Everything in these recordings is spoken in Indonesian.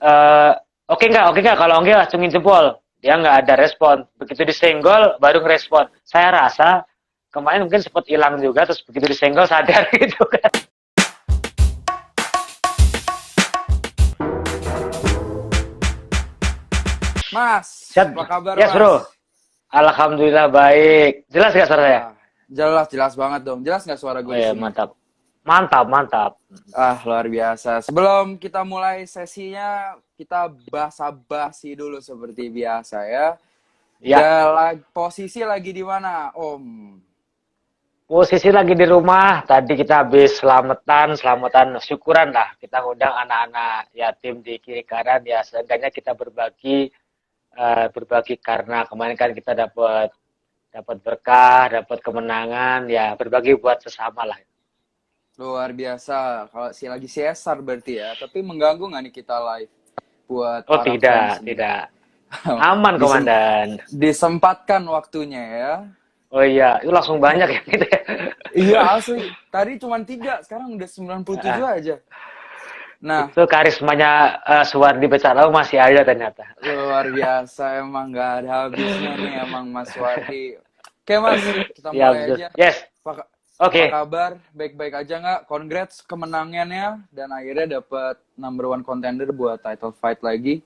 eh oke nggak, kalau enggak acungin jempol. Dia nggak ada respon. Begitu disenggol baru ngerespon. Saya rasa kemarin mungkin sempat hilang juga, terus begitu disenggol sadar gitu kan. Mas, Siap. apa kabar Yes, Mas? bro. Alhamdulillah baik. Jelas nggak suara saya? Ah, jelas banget dong. Jelas nggak suara Oh gue di ya, sini? mantap. Mantap, mantap. Ah, luar biasa. Sebelum kita mulai sesinya, kita basa-basi dulu seperti biasa ya. Ya, Posisi lagi di mana, Om? posisi lagi di rumah. Tadi kita habis selamatan syukuran lah. Kita ngundang anak-anak yatim di kiri kanan ya. Seenggaknya kita berbagi karena kemarin kan kita dapat dapat berkah, dapat kemenangan, ya berbagi buat sesama lah. Luar biasa. Kalau lagi CSR berarti ya. Tapi mengganggu nggak nih kita live buat Oh para tidak, fans nih? tidak. Aman Disem- komandan. Disempatkan waktunya ya. Oh iya, itu langsung banyak ya gitu ya. Iya asli. Tadi cuma 3, sekarang udah 97 Ah, aja. Nah, itu karismanya Suwardi Becalau masih ada ternyata. luar biasa emang nggak ada habisnya nih emang Mas Wardi. Oke Mas, kita Ya mulai betul. aja. Yes, Apa oke. kabar? Baik-baik aja nggak? Congrats kemenangannya dan akhirnya dapat number one contender buat title fight lagi.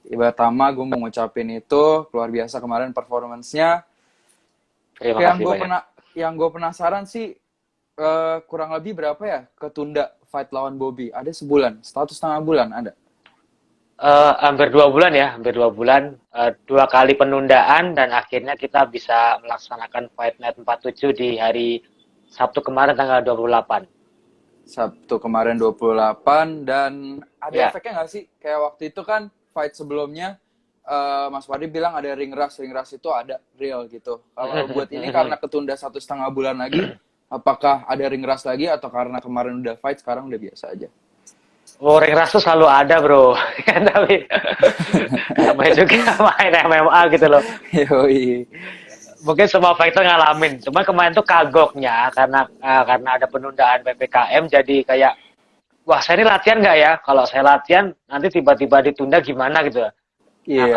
Pertama gue mau ngucapin itu luar biasa kemarin performance-nya. Terima Yang kasih gue banyak. penasaran sih kurang lebih berapa ya ketunda fight lawan Bobby? Ada sebulan, 1,5 bulan ada. Hampir 2 bulan ya, hampir 2 bulan. 2 kali penundaan dan akhirnya kita bisa melaksanakan Fight Night 47 di hari Sabtu kemarin tanggal 28. Sabtu kemarin 28 dan ada Ya. efeknya nggak sih? Kayak waktu itu kan fight sebelumnya Mas Wadi bilang ada ring rust itu ada real gitu. Kalau buat ini karena ketunda 1,5 bulan lagi, apakah ada ring rust lagi atau karena kemarin udah fight sekarang udah biasa aja? Oh, ring rust tuh selalu ada, bro. Tapi namanya juga main MMA gitu loh. Yoi. Mungkin semua fighter ngalamin. Cuma kemarin tuh kagoknya karena ada penundaan PPKM jadi kayak wah, saya ini latihan nggak ya? Kalau saya latihan nanti tiba-tiba ditunda gimana gitu. Nah, Iya.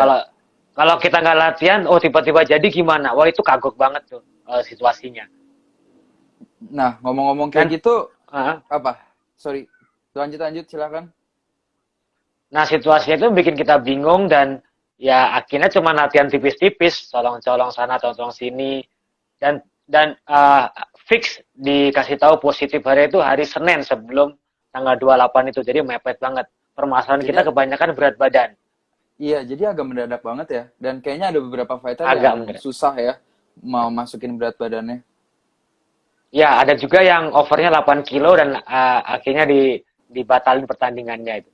kalau kita nggak latihan, oh tiba-tiba jadi gimana? Wah, itu kagok banget tuh situasinya. Nah, ngomong-ngomong kayak Dan gitu, uh, apa? Sorry, lanjut silakan. nah situasinya itu bikin kita bingung dan ya akhirnya cuma latihan tipis-tipis, colong-colong sana, colong sini dan fix dikasih tahu positif hari itu hari Senin sebelum tanggal 28 itu. Jadi mepet banget. Permasalahan kita Jadi kebanyakan berat badan. iya, jadi agak mendadak banget ya. Dan kayaknya ada beberapa fighter Agak yang mendadak. susah ya mau masukin berat badannya. Ya, ada juga yang overnya 8 kilo dan akhirnya dibatalin pertandingannya itu.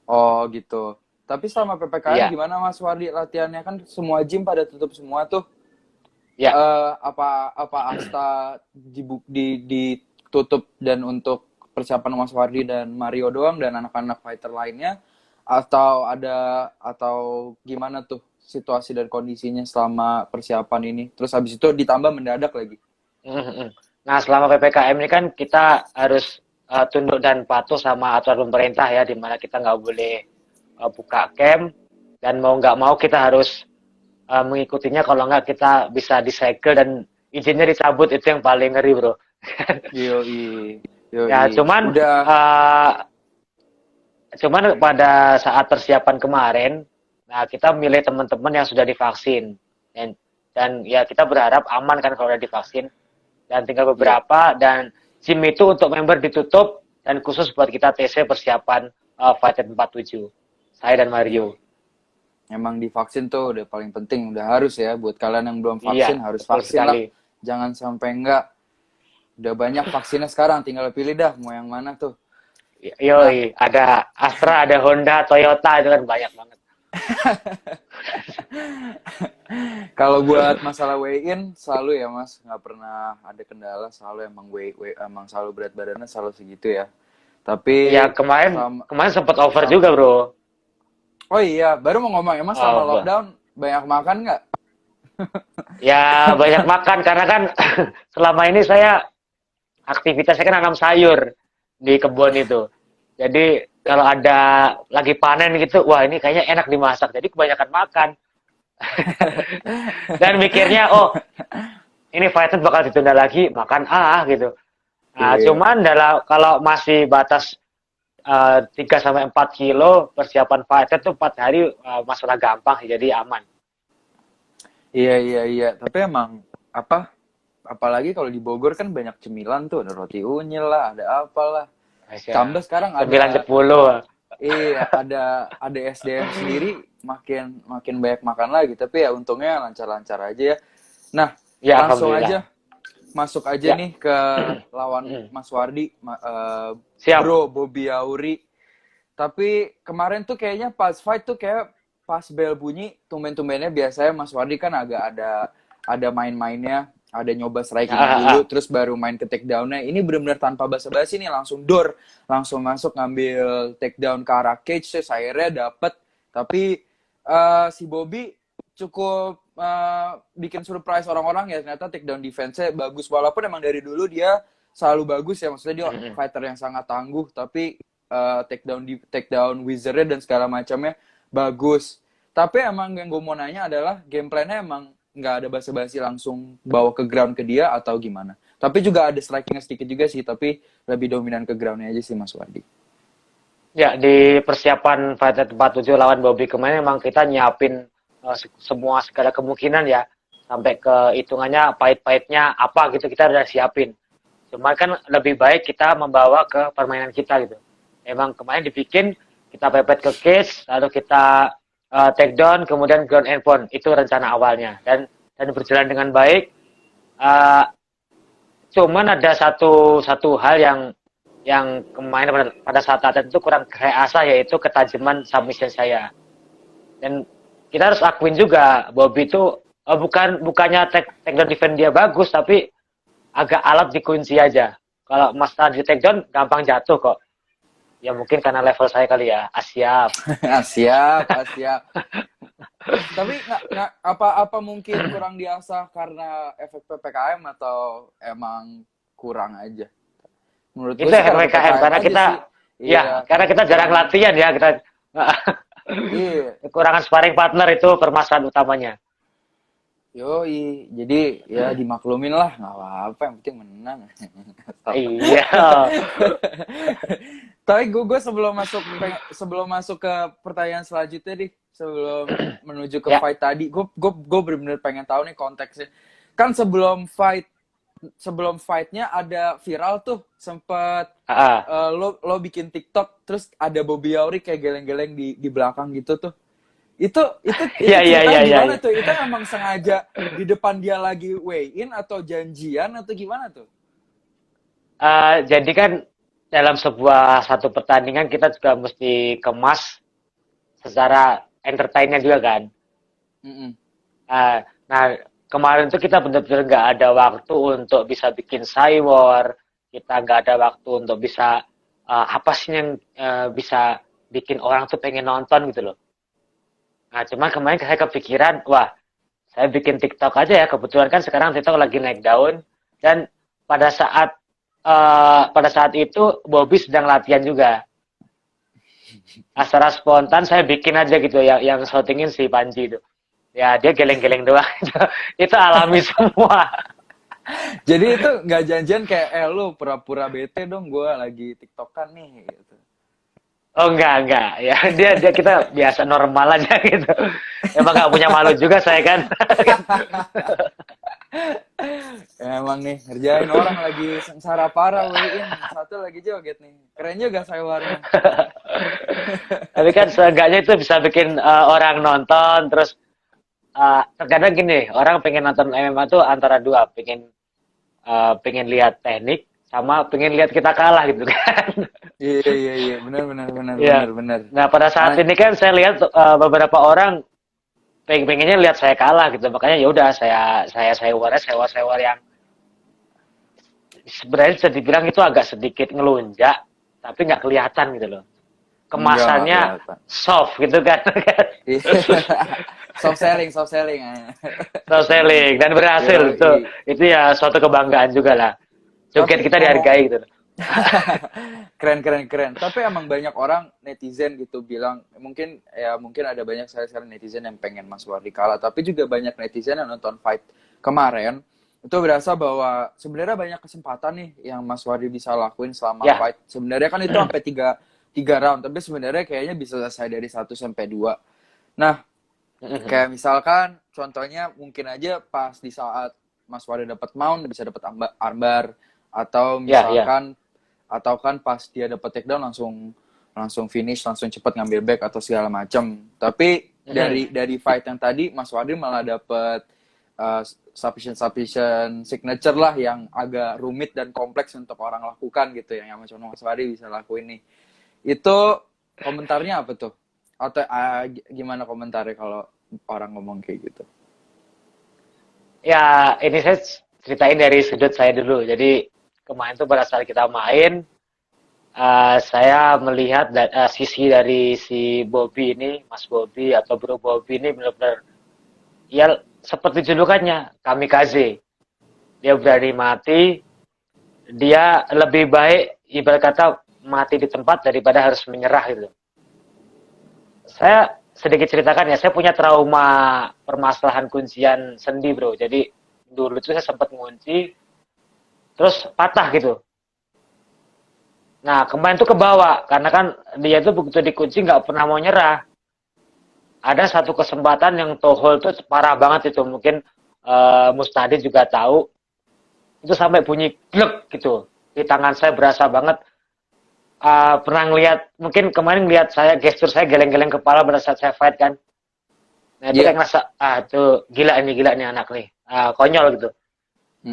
Oh gitu. Tapi selama PPKM Iya, gimana Mas Wardi latihannya kan semua gym pada tutup semua tuh. ya. Apa Asta ditutup dan untuk persiapan Mas Wardi dan Mario doang dan anak-anak fighter lainnya atau gimana tuh situasi dan kondisinya selama persiapan ini? Terus habis itu ditambah mendadak lagi. Nah, selama PPKM ini kan kita harus tunduk dan patuh sama aturan pemerintah ya, di mana kita nggak boleh buka camp dan mau nggak mau kita harus mengikutinya, kalau nggak kita bisa disegel dan izinnya dicabut, itu yang paling ngeri bro. Yoi. Ya cuman Udah. cuman pada saat persiapan kemarin, nah kita milih teman-teman yang sudah divaksin dan ya kita berharap aman kan kalau udah divaksin, dan tinggal beberapa dan gym itu untuk member ditutup dan khusus buat kita TC persiapan Fight Night 47. Saya dan Mario. Emang divaksin tuh udah paling penting, udah harus ya buat kalian yang belum Iya, vaksin harus betul vaksin sekali. lah. Jangan sampai enggak. Udah banyak vaksinnya sekarang, tinggal pilih dah mau yang mana tuh. Nah, Yoi, ada Astra, ada Honda, Toyota, itu kan banyak banget. kalau buat masalah weigh-in selalu ya Mas, nggak pernah ada kendala, selalu emang emang selalu berat badannya selalu segitu ya. Tapi Ya kemarin sempat over juga bro. oh iya, baru mau ngomong emang selama Oh, lockdown banyak makan nggak? ya banyak makan karena kan selama ini saya aktivitasnya kan nanam sayur di kebun itu. Jadi kalau ada lagi panen gitu, wah ini kayaknya enak dimasak. Jadi kebanyakan makan. Dan mikirnya, oh ini fighter bakal ditunda lagi, makan gitu. Nah, Iya. cuman kalau masih batas 3 sampai 4 kilo persiapan fighter tuh 4 hari masalah gampang sih, jadi aman. Iya. Tapi emang apalagi kalau di Bogor kan banyak cemilan tuh, ada roti unyil lah, ada apalah. Tambah sekarang 9-10. iya, ada SDM sendiri makin banyak makan lagi, tapi ya untungnya lancar-lancar aja ya. Nah, Ya, langsung alhamdulillah. aja masuk aja Ya. nih ke lawan Mas Wardi, Siap. Bro Bobby Auri. Tapi kemarin tuh kayaknya pas fight tuh kayak pas bel bunyi, tumben-tumbennya biasanya Mas Wardi kan agak ada main-mainnya, ada nyoba striking dulu, terus baru main ke takedown-nya. Ini benar-benar tanpa basa-basi nih, langsung langsung masuk ngambil takedown ke arah cage, akhirnya dapet. Tapi si Bobby cukup bikin surprise orang-orang ya, ternyata takedown defense-nya bagus. Walaupun emang dari dulu dia selalu bagus ya, maksudnya dia fighter yang sangat tangguh, tapi takedown wizard-nya dan segala macamnya bagus. Tapi emang yang gue mau nanya adalah game plan-nya emang nggak ada basa-basi langsung bawa ke ground ke dia atau gimana? Tapi juga ada strikingnya sedikit juga sih, tapi lebih dominan ke ground-nya aja sih Mas Wardi. Ya, di persiapan fighter 47 lawan Bobby kemarin memang kita nyiapin semua segala kemungkinan ya. Sampai ke hitungannya pahit-pahitnya apa gitu kita udah siapin. Cuman kan lebih baik kita membawa ke permainan kita gitu. Emang kemarin dibikin kita pepet ke cage, lalu kita takedown, kemudian ground and pound. Itu rencana awalnya. Dan berjalan dengan baik. Cuman ada satu hal yang kemarin pada saat latihan itu kurang terasa, yaitu ketajaman submission saya. Dan kita harus akuin juga Bobby itu bukannya takedown defense dia bagus, tapi agak alat di kunci aja. Kalau Mas di takedown gampang jatuh kok. Ya mungkin karena level saya kali ya. Siap. Siap. Tapi apa mungkin kurang diasah karena efek PPKM atau emang kurang aja? Menurut itu efek PPKM karena kita karena kita jarang latihan ya, kita kekurangan sparring partner itu permasalahan utamanya. Yoi, jadi ya dimaklumin lah, nggak apa-apa, yang penting menang. Iya. Tapi gue sebelum masuk ke pertanyaan selanjutnya nih, sebelum menuju ke fight tadi, gue benar-benar pengen tahu nih konteksnya. Kan sebelum fightnya ada viral tuh, sempet lo bikin TikTok, terus ada Bobby Auri kayak geleng-geleng di belakang gitu tuh. Itu gimana tuh? Itu emang sengaja di depan dia lagi weigh in atau janjian atau gimana tuh? Jadi kan dalam satu pertandingan kita juga mesti kemas secara entertainnya juga kan. Nah kemarin tuh kita benar-benar nggak ada waktu untuk bisa bikin cywar, kita nggak ada waktu untuk bisa apa sih yang bisa bikin orang tuh pengen nonton gitu loh. Nah, cuman kemarin saya kepikiran, wah, saya bikin TikTok aja ya. Kebetulan kan sekarang TikTok lagi naik daun. Dan pada saat itu Bobby sedang latihan juga. Nah, secara spontan saya bikin aja gitu yang shootingin si Panji itu. Ya dia geleng-geleng doang. Itu alami semua. Jadi itu nggak janjian kayak lu pura-pura bete dong, gue lagi TikTokan nih gitu. Oh enggak ya, dia kita biasa normal aja gitu. Emang nggak punya malu juga saya kan. Emang nih ngerjain orang lagi sengsara parah, wein satu lagi joget nih, keren juga saya warna. Tapi kan seenggaknya itu bisa bikin orang nonton, terus terkadang gini, orang pengen nonton MMA tuh antara dua, pengen lihat teknik sama pengen lihat kita kalah gitu kan. Iya, benar. Nah pada saat ini kan saya lihat beberapa orang pengennya lihat saya kalah gitu, makanya ya udah saya war yang sebenarnya bisa dibilang itu agak sedikit ngelunjak, tapi nggak kelihatan gitu loh. Kemasannya soft gitu kan. soft selling. Soft selling dan berhasil itu ya suatu kebanggaan juga lah. Joget kita dihargai gitu loh. Keren. Tapi emang banyak orang netizen gitu bilang mungkin ada banyak saya sekarang netizen yang pengen Mas Wardi kalah, tapi juga banyak netizen yang nonton fight kemarin itu berasa bahwa sebenarnya banyak kesempatan nih yang Mas Wardi bisa lakuin selama Ya. fight. Sebenarnya kan itu sampai tiga round, tapi sebenarnya kayaknya bisa selesai dari 1 sampai 2. Nah, kayak misalkan contohnya mungkin aja pas di saat Mas Wardi dapat mount bisa dapat armbar, atau Ya. misalkan atau kan pas dia dapat takedown langsung finish, langsung cepat ngambil back atau segala macam. Tapi dari fight yang tadi Mas Wardi malah dapat submission signature lah yang agak rumit dan kompleks untuk orang lakukan gitu yang cuma Mas Wardi bisa lakuin nih. Itu komentarnya apa tuh? Atau gimana komentarnya kalau orang ngomong kayak gitu? Ya, ini saya ceritain dari sudut saya dulu. Jadi kemarin tuh pada saat kita main, saya melihat sisi dari si Bobby ini, Mas Bobby atau Bro Bobby ini benar-benar, ya seperti julukannya, kamikaze. Dia berani mati, dia lebih baik ibarat kata mati di tempat daripada harus menyerah gitu. Saya sedikit ceritakan ya, saya punya trauma permasalahan kuncian sendi bro. Jadi dulu itu saya sempat ngunci, terus patah gitu. Nah kemarin tuh kebawa, karena kan dia tuh begitu dikunci nggak pernah mau nyerah. Ada satu kesempatan yang toe hold tuh parah banget itu, mungkin Mustadi juga tahu. Itu sampai bunyi glek gitu. Di tangan saya berasa banget. Pernah ngeliat, mungkin kemarin lihat saya gestur saya geleng-geleng kepala pada saat saya fight kan. Nah itu kayak ngerasa, tuh gila nih anak nih, konyol gitu.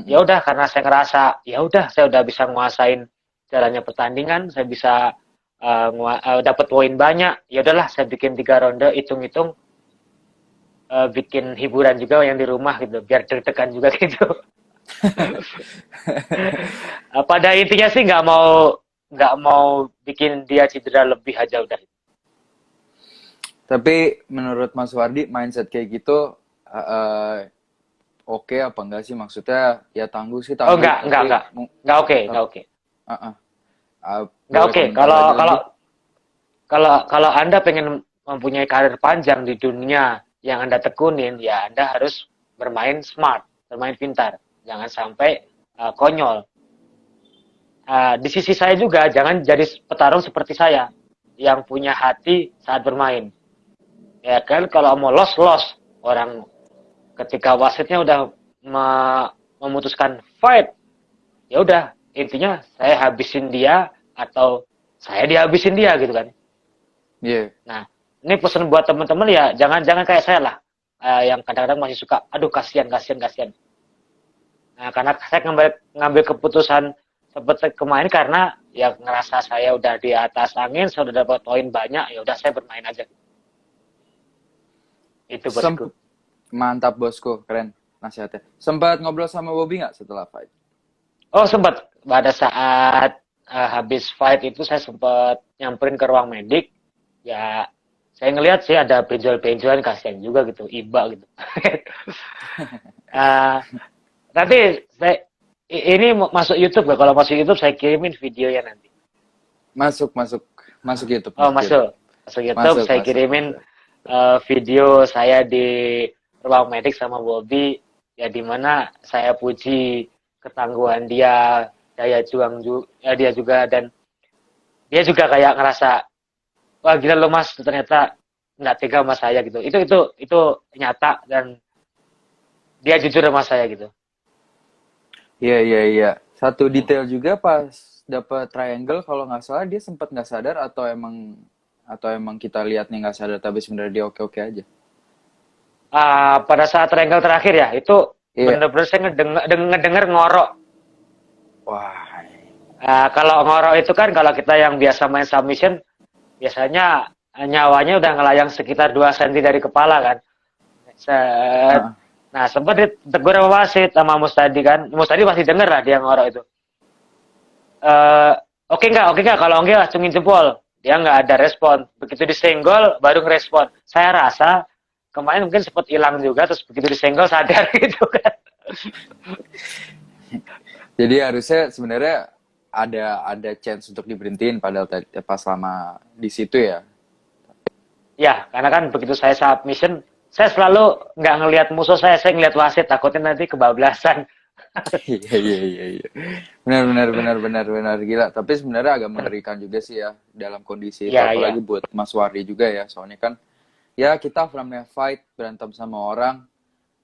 Ya udah, karena saya ngerasa, ya udah saya udah bisa nguasain jalannya pertandingan, saya bisa dapat poin banyak. Ya udahlah, saya bikin 3 ronde, hitung-hitung, bikin hiburan juga yang di rumah gitu, biar deg-degan juga gitu. Pada intinya sih nggak mau bikin dia cedera lebih aja udah. Tapi menurut Mas Wardi mindset kayak gitu oke apa enggak sih? Maksudnya ya tangguh sih tangguh. Oh enggak oke. Enggak oke. Kalau Anda pengen mempunyai karir panjang di dunia yang Anda tekunin, ya Anda harus bermain smart, bermain pintar. Jangan sampai konyol. Di sisi saya juga, jangan jadi petarung seperti saya yang punya hati saat bermain. Ya kan, kalau mau los orang ketika wasitnya udah memutuskan fight, ya udah intinya saya habisin dia atau saya dihabisin dia gitu kan. Iya. Nah, ini pesan buat teman-teman ya, jangan kayak saya lah, yang kadang-kadang masih suka, aduh kasihan. Nah, karena saya ngambil keputusan seperti kemarin karena ya ngerasa saya udah di atas angin, saya udah dapat poin banyak, ya udah saya bermain aja. Itu bosku. Mantap bosku, keren nasihatnya. Sempat ngobrol sama Bobby nggak setelah fight? Oh sempat, pada saat habis fight itu saya sempat nyamperin ke ruang medik. Ya saya ngelihat sih ada benjol-benjolan, kasihan juga gitu, iba gitu. Nanti ini masuk YouTube gak? Kalau masuk YouTube saya kirimin videonya nanti. Masuk YouTube. Oh masuk YouTube, saya kirimin video saya di ruang medik sama Bobby, ya dimana saya puji ketangguhan dia, daya juang dia juga, dan dia juga kayak ngerasa, wah gila lo mas, ternyata nggak tega sama saya gitu. Itu nyata, dan dia jujur sama saya gitu. Iya. Satu detail juga pas dapat triangle, kalau nggak salah dia sempat nggak sadar atau emang kita lihatnya nggak sadar tapi sebenarnya dia oke aja. Pada saat triangle terakhir ya, itu bener-bener saya ngedenger ngorok. Wah. Kalau ngorok itu kan kalau kita yang biasa main submission, biasanya nyawanya udah ngelayang sekitar 2 cm dari kepala kan. Nah, sempat ditegur sama wasit sama Mustadi kan. Mustadi pasti denger lah dia ngorok itu. Oke enggak, kalau enggak acungin jempol. Dia nggak ada respon. Begitu disenggol baru ngerespon. Saya rasa kemarin mungkin sempat hilang juga, terus begitu disenggol sadar gitu kan. Jadi harusnya sebenarnya ada chance untuk diberhentiin padahal pas lama di situ ya. Ya, karena kan begitu saya submission, saya selalu nggak ngelihat musuh saya ngelihat wasit, takutnya nanti kebablasan. Iya iya iya iya. Benar gila. Tapi sebenarnya agak mengerikan juga sih ya dalam kondisi itu, Ya, apalagi ya. buat Mas Wardi juga ya. Soalnya kan ya kita namanya fight berantem sama orang,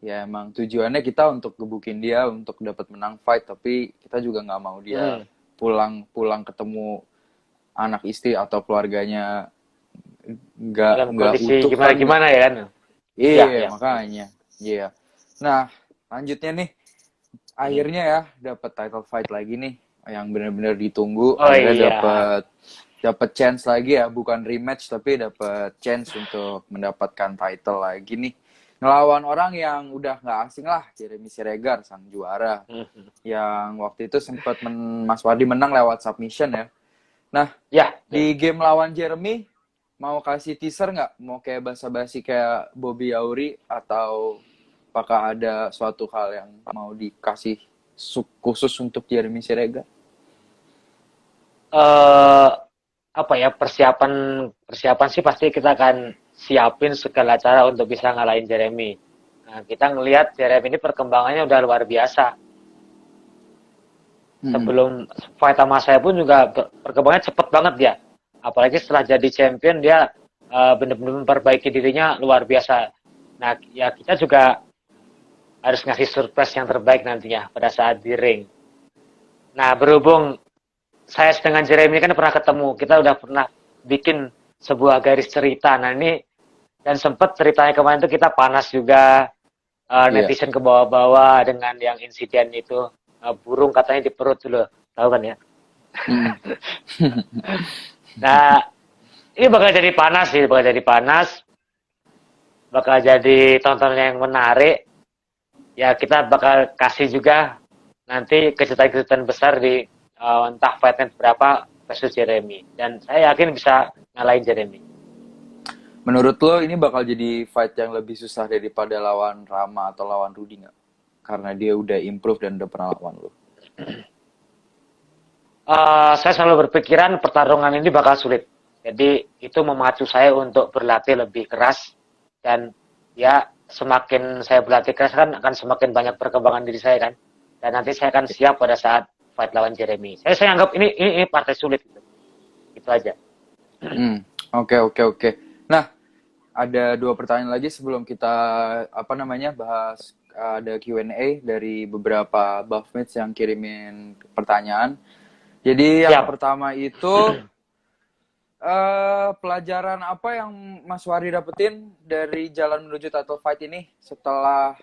ya emang tujuannya kita untuk gebukin dia untuk dapat menang fight, tapi kita juga nggak mau dia Hmm. pulang ketemu anak istri atau keluarganya Dalam nggak kondisi utuh kan. gimana-gimana ya kan. Ya, Iya ya. makanya iya. Nah lanjutnya nih, akhirnya ya dapat title fight lagi nih yang benar-benar ditunggu. Oh Akhirnya iya. dapat chance lagi ya, bukan rematch tapi dapat chance untuk mendapatkan title lagi nih, ngelawan orang yang udah nggak asing lah, Jeremy Siregar, sang juara Mhm. yang waktu itu sempat Mas Wardi menang lewat submission ya. Nah Ya, di game lawan Jeremy, mau kasih teaser nggak? Mau kayak basa-basi kayak Bobby Auri, atau apakah ada suatu hal yang mau dikasih khusus untuk Jeremy Siregar? eh apa ya, persiapan persiapan sih pasti kita akan siapin segala cara untuk bisa ngalahin Jeremy. Nah, kita ngelihat Jeremy ini perkembangannya udah luar biasa. Hmm. Sebelum fight sama saya pun juga perkembangannya cepet banget dia. Apalagi setelah jadi champion dia benar-benar memperbaiki dirinya luar biasa. Nah, ya kita juga harus ngasih surprise yang terbaik nantinya pada saat di ring. Nah, berhubung saya dengan Jeremy kan pernah ketemu, kita udah pernah bikin sebuah garis cerita. Nah, ini dan sempat ceritanya kemarin itu kita panas juga, netizen ke bawah-bawah dengan yang insiden itu, burung katanya di perut dulu, tahu kan ya? Hmm. Nah, ini bakal jadi panas sih, bakal jadi panas, bakal jadi tontonan yang menarik. Ya kita bakal kasih juga nanti kejutan-kejutan besar di entah fight berapa versus Jeremy. Dan saya yakin bisa ngalahin Jeremy. Menurut lo ini bakal jadi fight yang lebih susah daripada lawan Rama atau lawan Rudy nggak? Karena dia udah improve dan udah pernah lawan lo. Saya selalu berpikiran pertarungan ini bakal sulit. Jadi itu memacu saya untuk berlatih lebih keras dan ya semakin saya berlatih keras kan akan semakin banyak perkembangan diri saya kan. Dan nanti saya akan siap pada saat fight lawan Jeremy. Saya anggap ini partai sulit gitu. Itu aja. Oke. Nah, ada 2 pertanyaan lagi sebelum kita bahas. Ada Q&A dari beberapa buffmates yang kirimin pertanyaan. Jadi yang pertama itu pelajaran apa yang Mas Wari dapetin dari jalan menuju title fight ini setelah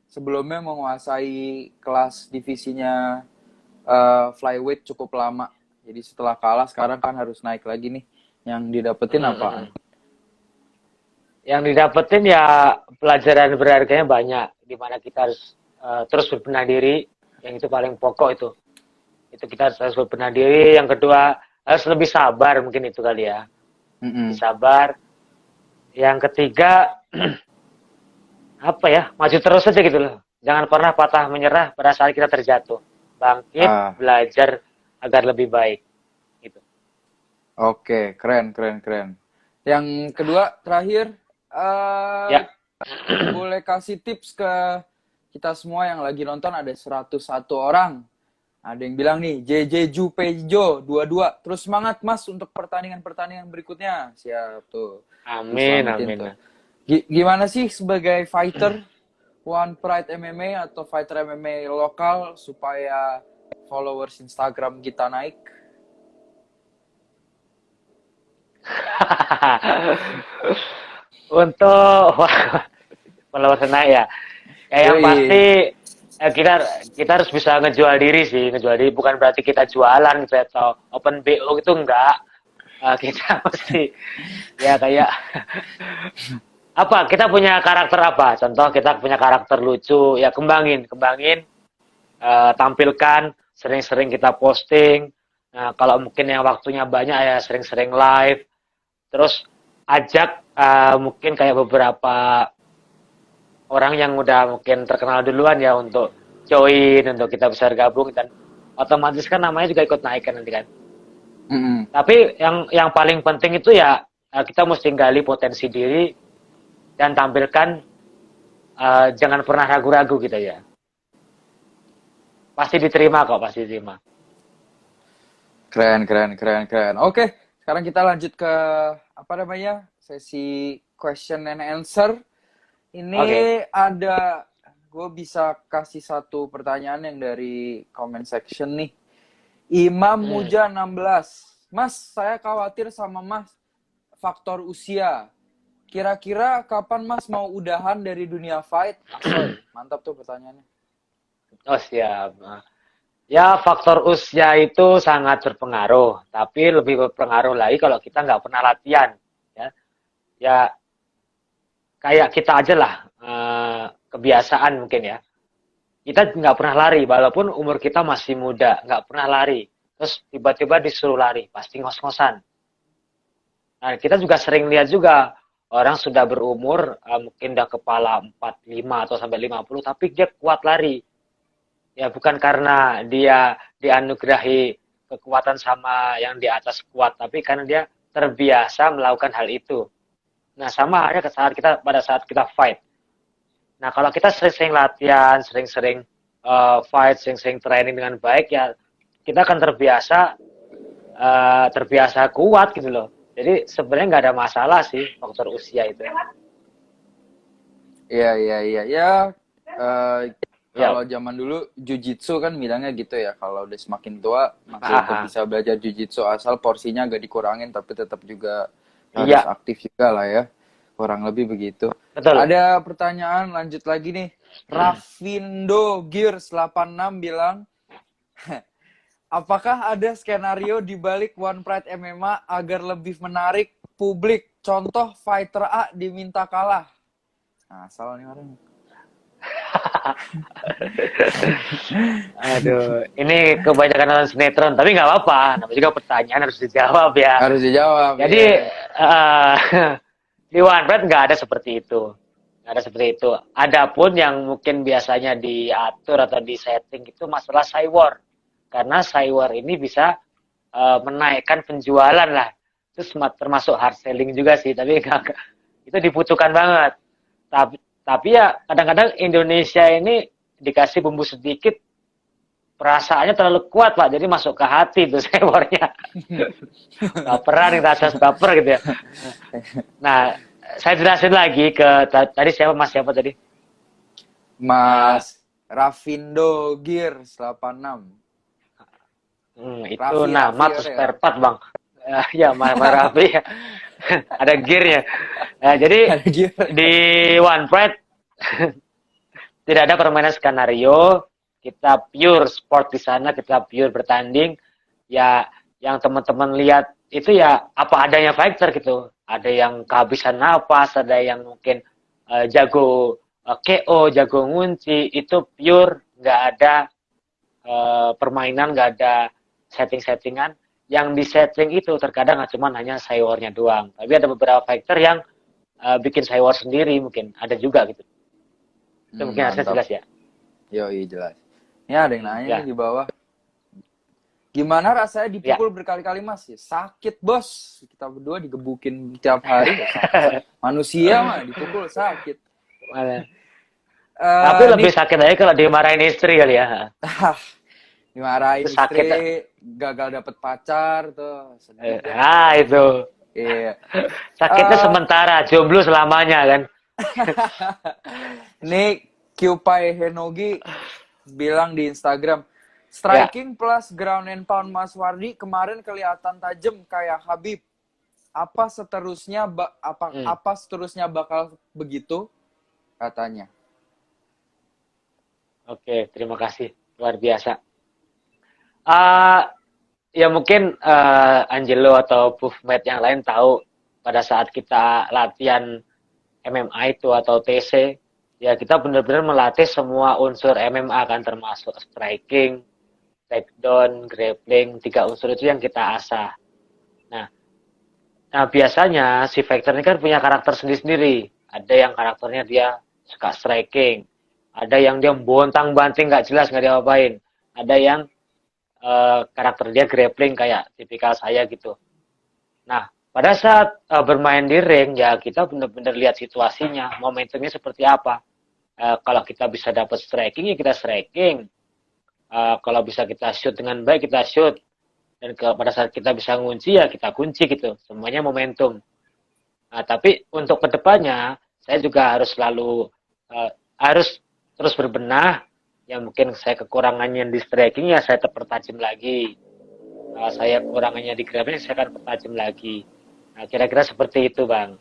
sebelumnya menguasai kelas divisinya flyweight cukup lama. Jadi setelah kalah sekarang kan harus naik lagi nih. Yang didapetin apaan? Yang didapetin ya pelajaran berharganya banyak, di mana kita harus terus berbenah diri, yang itu paling pokok itu kita harus berbenah diri. Yang kedua harus lebih sabar, mungkin itu kali ya, lebih sabar. Yang ketiga apa ya, maju terus aja gitu loh, jangan pernah patah menyerah pada saat kita terjatuh, bangkit, belajar agar lebih baik gitu. Oke, keren. Yang kedua terakhir, Ya. boleh kasih tips ke kita semua yang lagi nonton, ada 101 orang. Ada yang bilang nih, JJ Jupejo 22. Terus semangat Mas untuk pertandingan berikutnya. Siap tuh. Amin. Tuh. Gimana sih sebagai fighter One Pride MMA atau fighter MMA lokal supaya followers Instagram kita naik? Untuk followers naik ya. Yang pasti kita harus bisa ngejual diri sih, bukan berarti kita jualan gitu atau open BO gitu enggak. Kita mesti ya kayak apa, kita punya karakter apa, contoh kita punya karakter lucu ya, kembangin, tampilkan, sering-sering kita posting. Nah, kalau mungkin yang waktunya banyak ya sering-sering live, terus ajak mungkin kayak beberapa orang yang udah mungkin terkenal duluan ya untuk join, untuk kita bisa gabung, dan otomatis kan namanya juga ikut naik kan nanti kan. Mm-mm. Tapi yang paling penting itu ya kita mesti gali potensi diri dan tampilkan, jangan pernah ragu-ragu gitu ya. Pasti diterima kok, pasti diterima. Keren, keren, keren, keren. Oke, sekarang kita lanjut ke apa namanya? Sesi question and answer. Ini Oke. ada, gue bisa kasih satu pertanyaan yang dari comment section nih. Imam Muja 16. Mas, saya khawatir sama Mas faktor usia. Kira-kira kapan Mas mau udahan dari dunia fight? Mantap tuh pertanyaannya. Oh siap. Ya faktor usia itu sangat berpengaruh, tapi lebih berpengaruh lagi kalau kita nggak pernah latihan. Ya kayak kita aja lah, kebiasaan mungkin ya. Kita nggak pernah lari, walaupun umur kita masih muda, nggak pernah lari. Terus tiba-tiba disuruh lari, pasti ngos-ngosan. Nah, kita juga sering lihat juga, orang sudah berumur, mungkin udah kepala 45 atau sampai 50, tapi dia kuat lari. Ya, bukan karena dia dianugerahi kekuatan sama yang di atas kuat, tapi karena dia terbiasa melakukan hal itu. Nah, sama halnya pada saat kita fight. Nah, kalau kita sering-sering latihan, sering-sering fight, sering-sering training dengan baik, ya kita akan terbiasa kuat gitu loh. Jadi sebenarnya nggak ada masalah sih faktor usia itu. Iya, iya, iya. Ya, Ya, kalau zaman dulu jujitsu kan bilangnya gitu ya. Kalau udah semakin tua masih tetap bisa belajar jujitsu asal porsinya agak dikurangin tapi tetap juga harus iya, aktif juga lah ya. Kurang lebih begitu. betul. Ada pertanyaan lanjut lagi nih. Rafindo Gears 86 bilang, apakah ada skenario di balik One Pride MMA agar lebih menarik publik? Contoh fighter A diminta kalah. Nah, salah nih orang. Aduh, ini kebanyakan nonton sinetron, tapi nggak apa-apa. Namanya juga pertanyaan harus dijawab ya. Harus dijawab. Jadi ya. di One Pride nggak ada seperti itu. Nggak ada seperti itu. Adapun yang mungkin biasanya diatur atau disetting itu masalah cywar. Karena cywar ini bisa menaikkan penjualan lah. Itu termasuk hard selling juga sih, tapi itu dibutuhkan banget. Tapi ya kadang-kadang Indonesia ini dikasih bumbu sedikit, perasaannya terlalu kuat Pak, jadi masuk ke hati tuh cywar-nya. Baperan, rasa baper gitu ya. Nah, saya jelasin lagi tadi Mas siapa tadi? Mas Rafindo Gears 86. Itu Raffi, nama Raffi, terus ya. spare part Bang. Ya, Mas Raffi. Ada gearnya. Jadi Ada gear. di One Pride tidak ada permainan skenario, kita pure sport di sana, kita pure bertanding. Ya, yang teman-teman lihat itu ya apa adanya fighter gitu. Ada yang kehabisan napas, ada yang mungkin jago KO, jago ngunci, itu pure, nggak ada permainan, nggak ada setting-settingan. Yang di setting itu terkadang cuma hanya cywar-nya doang. Tapi ada beberapa fighter yang bikin cywar sendiri, mungkin ada juga gitu. Itu mungkin harusnya jelas ya. Yoi, jelas. Ya, ada yang nanya nih di bawah. Gimana rasanya dipukul berkali-kali Mas? Ya, sakit bos. Kita berdua digebukin tiap hari. Manusia mah dipukul sakit. Tapi lebih sakit aja kalau dimarahin istri kali ya. Dimarahin Itu sakit, istri, gagal dapet pacar tuh. Itu. Iya. Sakitnya sementara, jomblo selamanya kan. Ini Kyupai Henogi bilang di Instagram, striking plus ground and pound Mas Wardi kemarin kelihatan tajam kayak Habib. Apa seterusnya apa seterusnya bakal begitu katanya? Oke, terima kasih. Luar biasa. Ya mungkin Angelo atau Buffmet yang lain tahu pada saat kita latihan MMA itu atau TC, ya kita benar-benar melatih semua unsur MMA kan, termasuk striking, takedown, grappling, 3 unsur itu yang kita asah. Nah biasanya si fighter ini kan punya karakter sendiri-sendiri. Ada yang karakternya dia suka striking, ada yang dia bontang-banting nggak jelas nggak diapain, ada yang karakter dia grappling kayak tipikal saya gitu. Nah, pada saat bermain di ring ya kita benar-benar lihat situasinya, momentumnya seperti apa. Kalau kita bisa dapat striking ya kita striking. Kalau bisa kita shoot dengan baik kita shoot. Dan pada saat kita bisa ngunci ya kita kunci gitu. Semuanya momentum. Nah, tapi untuk kedepannya saya juga harus selalu harus terus berbenah. Ya mungkin saya kekurangannya di striking ya saya pertajam lagi. Saya kekurangannya di grappling saya akan pertajam lagi. Nah, kira-kira seperti itu, Bang.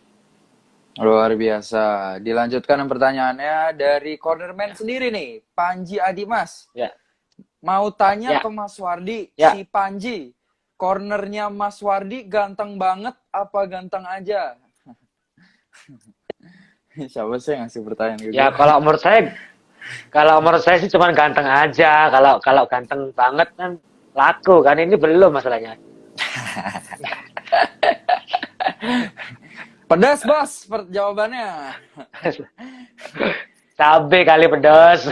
Luar biasa. Dilanjutkan pertanyaannya dari cornerman sendiri nih, Panji Adimas. Ya, Mau tanya ya, ke Mas Wardi, ya. si Panji, cornernya Mas Wardi ganteng banget apa ganteng aja? Siapa sih yang ngasih pertanyaan ke Ya gue? kalau menurut saya sih cuma ganteng aja. Kalau ganteng banget kan laku kan ini belum masalahnya. Pedas, Bos, jawabannya. Cabe kali pedas.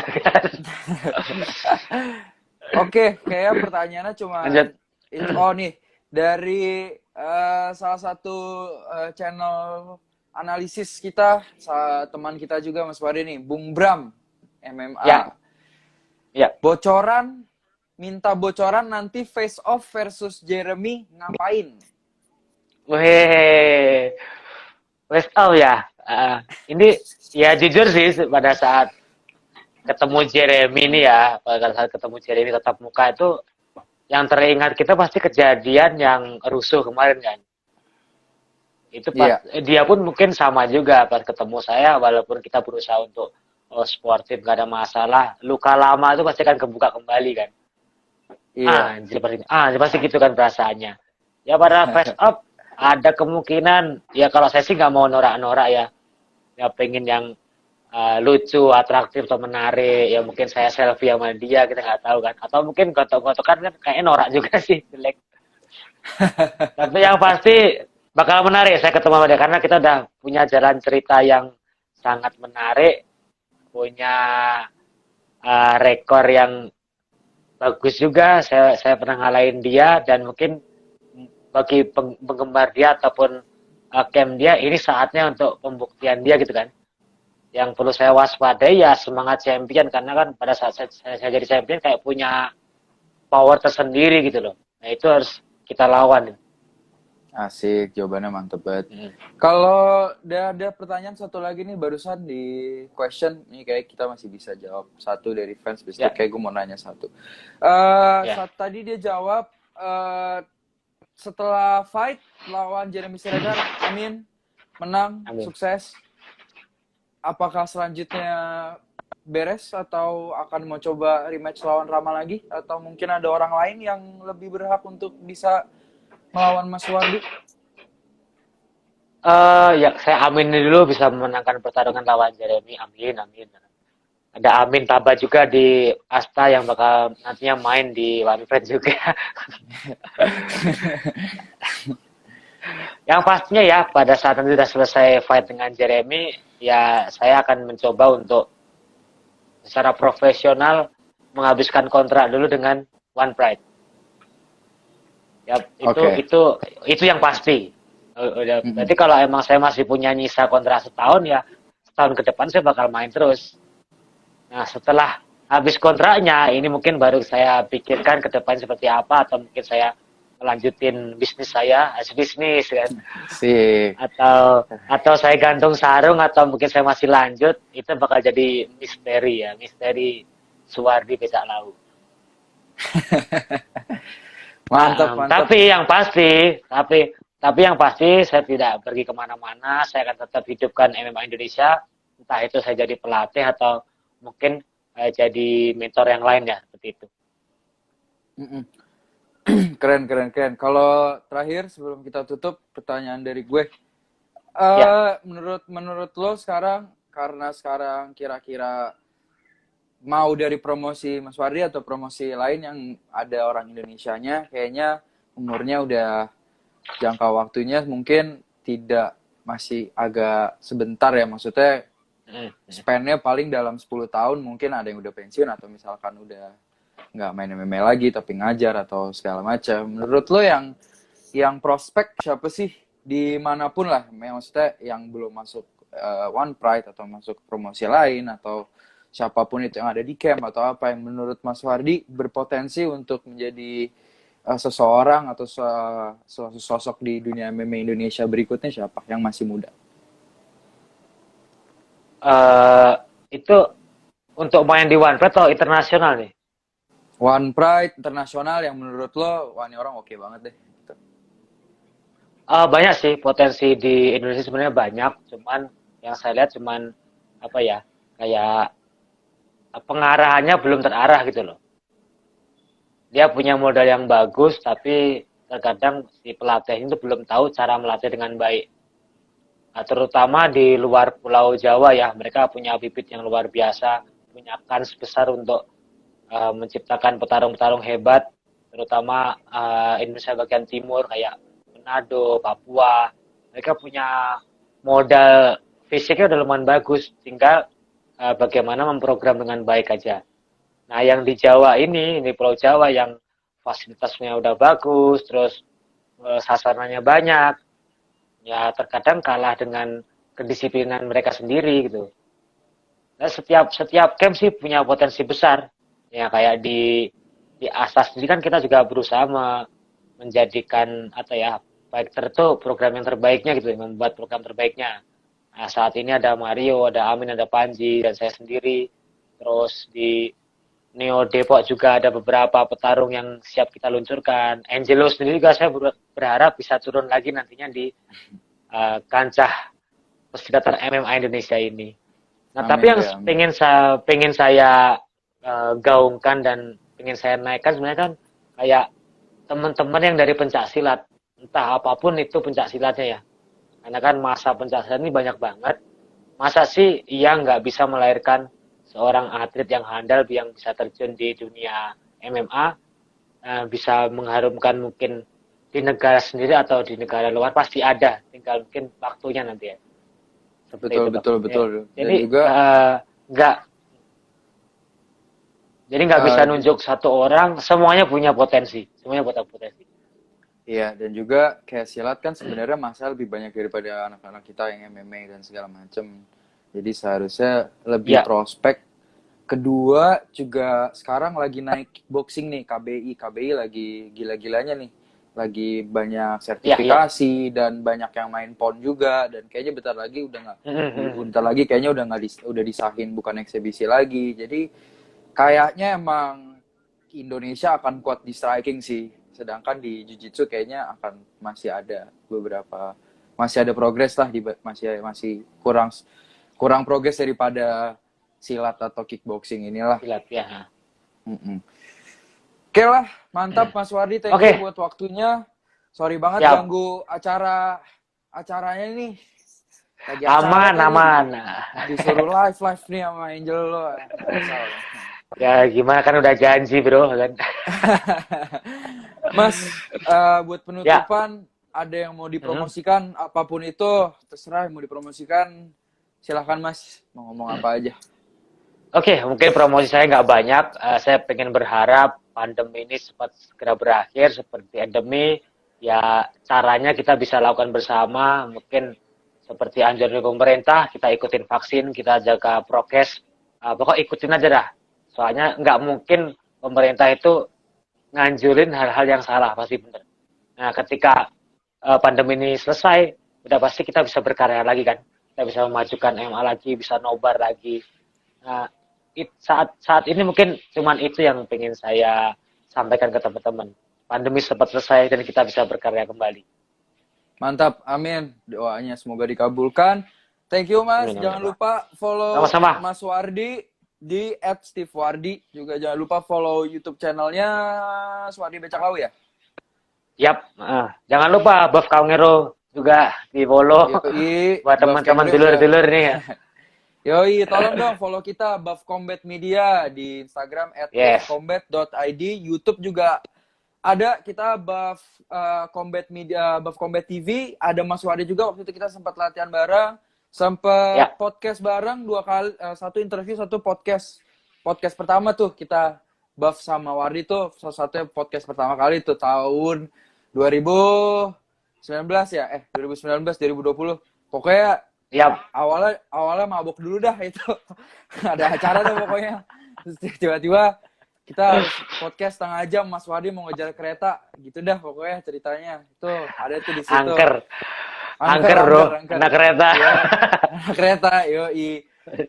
Oke, kayak pertanyaannya cuma Lanjut. oh nih dari salah satu channel analisis kita, teman kita juga Mas Wadi nih, Bung Bram MMA. Ya, ya. Minta bocoran nanti face off versus Jeremy ngapain? Weh, west ya. Ini ya jujur sih pada saat ketemu Jeremy ini ya, pada saat ketemu Jeremy tatap muka itu yang teringat kita pasti kejadian yang rusuh kemarin kan. Itu pas dia pun mungkin sama juga pas ketemu saya walaupun kita berusaha untuk sportif gak ada masalah, luka lama itu pasti akan kebuka kembali kan. Pasti gitu kan perasaannya. Ya pada face up ada kemungkinan ya kalau saya sih nggak mau norak-norak ya. Ya pengen yang lucu, atraktif atau menarik. Ya mungkin saya selfie sama dia kita nggak tahu kan. Atau mungkin gotok-gotokan kan kayaknya norak juga sih jelek. Tapi yang pasti bakal menarik saya ketemu sama dia karena kita udah punya jalan cerita yang sangat menarik, punya rekor yang bagus juga. Saya pernah ngalahin dia dan mungkin bagi penggemar dia ataupun camp dia ini saatnya untuk pembuktian dia gitu kan. Yang perlu saya waspadai ya semangat champion karena kan pada saat saya jadi champion kayak punya power tersendiri gitu loh. Nah itu harus kita lawan. Asik, jawabannya mantep banget. Kalau ada pertanyaan satu lagi nih barusan di question, nih kayak kita masih bisa jawab satu dari fans bistik. Kayak gue mau nanya satu. Saat tadi dia jawab setelah fight lawan Jeremy Siregar, amin, menang, sukses. Apakah selanjutnya beres atau akan mau coba rematch lawan Rama lagi? Atau mungkin ada orang lain yang lebih berhak untuk bisa melawan Mas Wardi? Ya saya aminin dulu bisa memenangkan pertarungan lawan Jeremy, amin. Ada Amin Taba juga di Asta yang bakal nantinya main di One Fight juga. Yang pastinya ya pada saat nanti sudah selesai fight dengan Jeremy, ya saya akan mencoba untuk secara profesional menghabiskan kontrak dulu dengan One Pride. Ya itu yang pasti. Berarti kalau emang saya masih punya nyisa kontrak setahun ya setahun ke depan saya bakal main terus. Nah setelah habis kontraknya ini mungkin baru saya pikirkan ke depan seperti apa atau mungkin saya melanjutin bisnis saya bisnis kan. Atau saya gantung sarung atau mungkin saya masih lanjut itu bakal jadi misteri Suwardi Becak Lau. Mantap. Tapi yang pasti saya tidak pergi kemana-mana, saya akan tetap hidupkan MMA Indonesia, entah itu saya jadi pelatih atau mungkin jadi mentor yang lain ya seperti itu. Keren. Kalau terakhir sebelum kita tutup pertanyaan dari gue, menurut lo sekarang karena sekarang kira-kira mau dari promosi Mas Wardi atau promosi lain yang ada orang Indonesianya, kayaknya umurnya udah jangka waktunya mungkin tidak masih agak sebentar ya maksudnya. Span-nya paling dalam 10 tahun mungkin ada yang udah pensiun atau misalkan udah nggak main MMA lagi tapi ngajar atau segala macam. Menurut lo yang prospek siapa sih dimanapun lah, maksudnya yang belum masuk One Pride atau masuk promosi lain atau siapapun itu yang ada di camp atau apa yang menurut Mas Wardi berpotensi untuk menjadi seseorang atau sosok di dunia MMA Indonesia berikutnya siapa yang masih muda? Itu untuk main di One Pride atau internasional nih? One Pride internasional yang menurut lo, wah ini orang oke banget deh. Gitu. Banyak sih potensi di Indonesia sebenarnya banyak, cuman yang saya lihat cuman apa ya, kayak pengarahannya belum terarah gitu loh. Dia punya modal yang bagus, tapi terkadang si pelatih itu belum tahu cara melatih dengan baik. Nah, terutama di luar Pulau Jawa ya, mereka punya bibit yang luar biasa, punya kans besar untuk menciptakan petarung-petarung hebat, terutama Indonesia bagian timur kayak Manado, Papua. Mereka punya modal fisiknya udah lumayan bagus, tinggal bagaimana memprogram dengan baik aja. Nah, yang di Jawa ini Pulau Jawa yang fasilitasnya udah bagus, terus sasarannya banyak, ya terkadang kalah dengan kedisiplinan mereka sendiri gitu. Nah, setiap camp sih punya potensi besar. Ya kayak di ASAS sendiri kan kita juga berusaha menjadikan apa ya, fighter itu program yang terbaiknya gitu, membuat program terbaiknya. Nah, saat ini ada Mario, ada Amin, ada Panji, dan saya sendiri. Terus di Neo Depok juga ada beberapa petarung yang siap kita luncurkan. Angelo sendiri juga saya berharap bisa turun lagi nantinya di kancah persilatan MMA Indonesia ini. Nah, Amin, tapi yang ya, pengen saya gaungkan dan pengen saya naikkan sebenarnya kan kayak teman-teman yang dari pencak silat, entah apapun itu pencak silatnya ya. Karena kan masa pencaksilat ini banyak banget. Masa sih ia nggak bisa melahirkan seorang atlet yang handal yang bisa terjun di dunia MMA, bisa mengharumkan mungkin di negara sendiri atau di negara luar, pasti ada. Tinggal mungkin waktunya nanti ya. Seperti betul, itu, betul, Bang. betul. Jadi Dan juga nggak nggak bisa nunjuk satu orang, semuanya punya potensi. Semuanya punya potensi. iya, dan juga kayak silat kan sebenarnya masa lebih banyak daripada anak-anak kita yang MMA dan segala macem. Jadi seharusnya lebih Ya. prospek. Kedua juga sekarang lagi naik kickboxing nih, KBI lagi gila-gilanya nih. Lagi banyak sertifikasi dan banyak yang main PON juga, dan kayaknya bentar lagi udah disahin, bukan eksebisi lagi. Jadi kayaknya emang Indonesia akan kuat di striking sih. Sedangkan di jiu-jitsu kayaknya masih ada progres lah, masih kurang progres daripada silat atau kickboxing inilah. Silat ya. Oke lah, mantap Mas Wardi, thank you buat waktunya. Sorry banget ganggu acaranya nih. Lagi aman. Disuruh live nih sama Angel lo. Ya gimana kan udah janji bro kan. Mas, buat penutupan ada yang mau dipromosikan, apapun itu terserah mau dipromosikan, silahkan Mas, mau ngomong apa aja. Oke, mungkin promosi saya nggak banyak. Saya pengen berharap pandemi ini cepat segera berakhir seperti endemi. Ya caranya kita bisa lakukan bersama. Mungkin seperti anjuran pemerintah, kita ikutin vaksin, kita jaga prokes. Pokok ikutin aja dah. Soalnya nggak mungkin pemerintah itu nganjurin hal-hal yang salah, pasti bener. Nah, ketika pandemi ini selesai, udah pasti kita bisa berkarya lagi kan. Kita bisa memajukan MMA lagi, bisa nobar lagi. Nah, saat ini mungkin cuman itu yang pengen saya sampaikan ke teman-teman. Pandemi cepat selesai dan kita bisa berkarya kembali. Mantap, amin. Doanya semoga dikabulkan. Thank you Mas, jangan lupa follow sama-sama Mas Wardi di @stevewardi. Juga jangan lupa follow YouTube channelnya Wardi Becakau ya. Yap, jangan lupa Buff Kaungero juga di follow buat teman-teman dulur-dulur nih ya. Yoi, tolong dong follow kita Buff Combat Media di Instagram @buffcombat.id, YouTube juga ada kita Buff Combat Media, Buff Combat TV, ada Mas Wardi juga, waktu itu kita sempat latihan bareng, sempat podcast bareng 2 kali, satu interview, satu podcast. Podcast pertama tuh kita Buff sama Wardi tuh salah satunya podcast pertama kali tuh tahun 2019 ya, 2019 2020. Pokoknya Siap. awalnya mabuk dulu dah itu. Ada acara tuh pokoknya. Terus tiba-tiba kita harus podcast setengah jam, Mas Wardi mau ngejar kereta, gitu dah pokoknya ceritanya. Itu ada tuh di situ. Angker bro, anak kereta. Ya, anak kereta, yoi.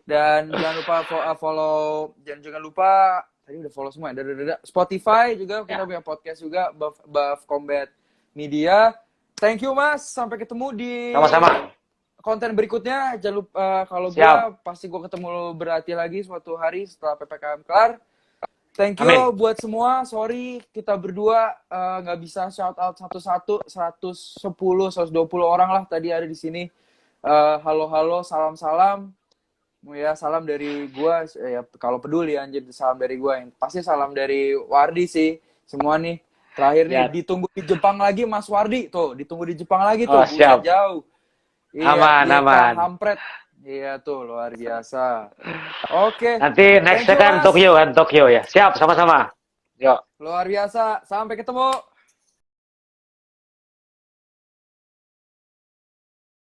Dan jangan lupa follow, jangan lupa tadi udah follow semua ya. Spotify juga kita punya podcast juga, Buff Combat Media. Thank you Mas, sampai ketemu di Sama-sama. konten berikutnya. Jangan lupa kalau gua pasti gua ketemu lo berarti lagi suatu hari setelah PPKM kelar. Thank you. Amin. Buat semua, sorry kita berdua nggak bisa shout out satu-satu, 110, 120 orang lah tadi ada di sini. Halo, salam. Ya salam dari gua, ya kalau peduli anjir salam dari gua. Yang pasti salam dari Wardi sih. Semua nih. Terakhir nih ditunggu di Jepang lagi Mas Wardi. Tuh, ditunggu di Jepang lagi tuh. Udah jauh. Iya, aman. Hampret. Iya tuh, luar biasa. Oke. Nanti next kan Tokyo ya. Siap, sama-sama. Yuk. Luar biasa. Sampai ketemu.